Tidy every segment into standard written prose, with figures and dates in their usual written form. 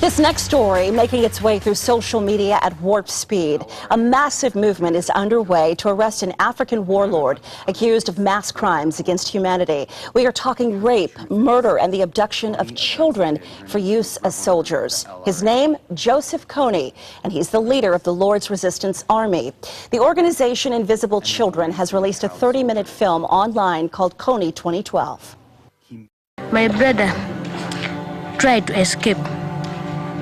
This next story making its way through social media at warp speed. A massive movement is underway to arrest an African warlord accused of mass crimes against humanity. We are talking rape, murder, and the abduction of children for use as soldiers. His name, Joseph Kony, and he's the leader of the Lord's Resistance Army. The organization Invisible Children has released a 30-minute film online called Kony 2012. My brother tried to escape.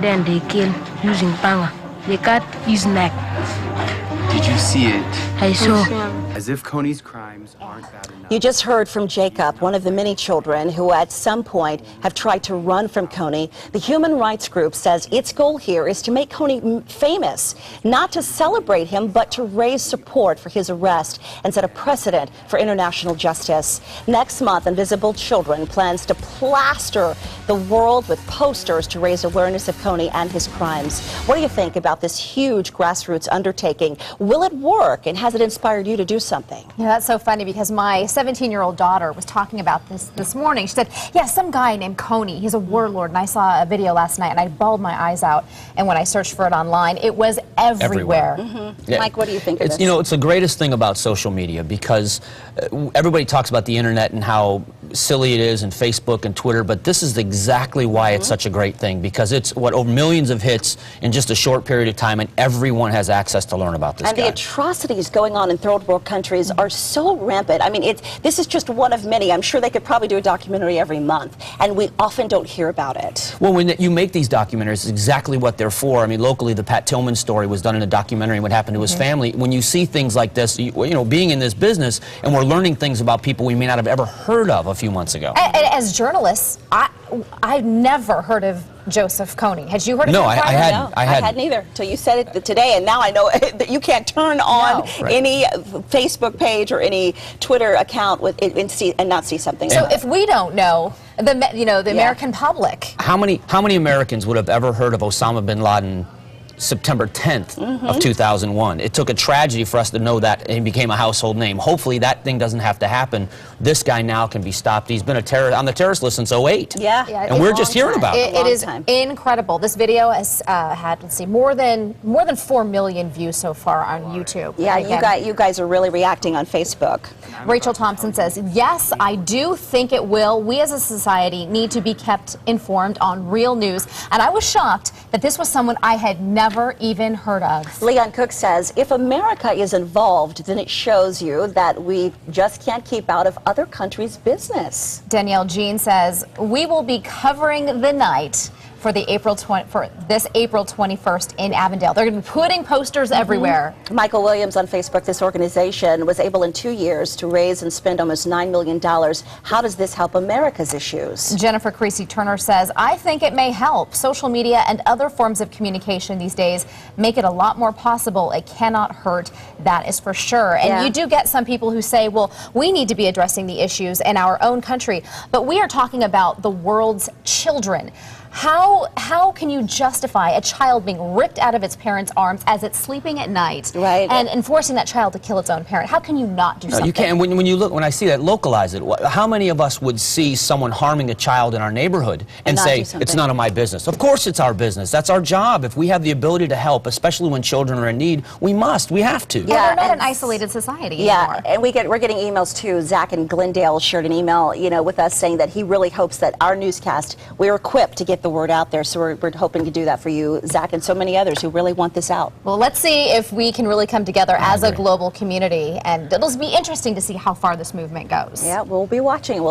Then they killed using panga. They cut his neck. Did you see it? I saw. As if Kony's crimes aren't bad enough. You just heard from Jacob, one of the many children who at some point have tried to run from Kony. The human rights group says its goal here is to make Kony famous, not to celebrate him, but to raise support for his arrest and set a precedent for international justice. Next month, Invisible Children plans to plaster the world with posters to raise awareness of Kony and his crimes. What do you think about this huge grassroots undertaking? Will it work, and has it inspired you to do something? Yeah, that's so funny because my 17-year-old daughter was talking about this morning. She said, yeah, some guy named Kony, he's a warlord, and I saw a video last night and I bawled my eyes out, and when I searched for it online, it was everywhere. Yeah. Mike, what do you think of this? You know, it's the greatest thing about social media because everybody talks about the internet and how silly it is, and Facebook and Twitter, but this is exactly why it's such a great thing, because it's over millions of hits in just a short period of time, and everyone has access to learn about this guy. And the atrocities going on in third world countries are so rampant. I mean, this is just one of many. I'm sure they could probably do a documentary every month, and we often don't hear about it. Well, when you make these documentaries, it's exactly what they're for. I mean, locally, the Pat Tillman story was done in a documentary and what happened to his family. When you see things like this, you know, being in this business, and we're learning things about people we may not have ever heard of a few months ago. And as journalists, I've never heard of Joseph Kony. Had you heard of him? No, I hadn't. No, I hadn't either until you said it today, and now I know that you can't turn on any Facebook page or any Twitter account with it and not see something. So if we don't know, the American public. How many Americans would have ever heard of Osama bin Laden September 10th of 2001. It took a tragedy for us to know that he became a household name. Hopefully that thing doesn't have to happen. This guy now can be stopped. He's been on the terrorist list since 2008. Yeah, and we're just hearing about it. It is incredible. This video has had, let's see, more than 4 million views so far on YouTube. Yeah, you guys are really reacting on Facebook. Rachel Thompson says, yes, I do think it will. We as a society need to be kept informed on real news. And I was shocked that this was someone I had never even heard of. Leon Cook says, if America is involved, then it shows you that we just can't keep out of other countries' business. Danielle Jean says, we will be covering the night for this April 21st in Avondale. They're going to be putting posters everywhere. Michael Williams on Facebook, this organization was able in 2 years to raise and spend almost $9 million. How does this help America's issues? Jennifer Creasy Turner says, I think it may help. Social media and other forms of communication these days make it a lot more possible. It cannot hurt, that is for sure. And you do get some people who say, well, we need to be addressing the issues in our own country, but we are talking about the world's children. How can you justify a child being ripped out of its parents' arms as it's sleeping at night, and enforcing that child to kill its own parent? How can you not do something? You can't. When I see that, localize it. How many of us would see someone harming a child in our neighborhood and say, it's none of my business? Of course it's our business. That's our job. If we have the ability to help, especially when children are in need, we have to. Yeah, we're not an isolated society anymore. And we're getting emails too. Zach in Glendale shared an email, with us saying that he really hopes that our newscast, we're equipped to get the word out there. So we're hoping to do that for you, Zach, and so many others who really want this out. Well, let's see if we can really come together as a global community, and it'll be interesting to see how far this movement goes. Yeah, we'll be watching.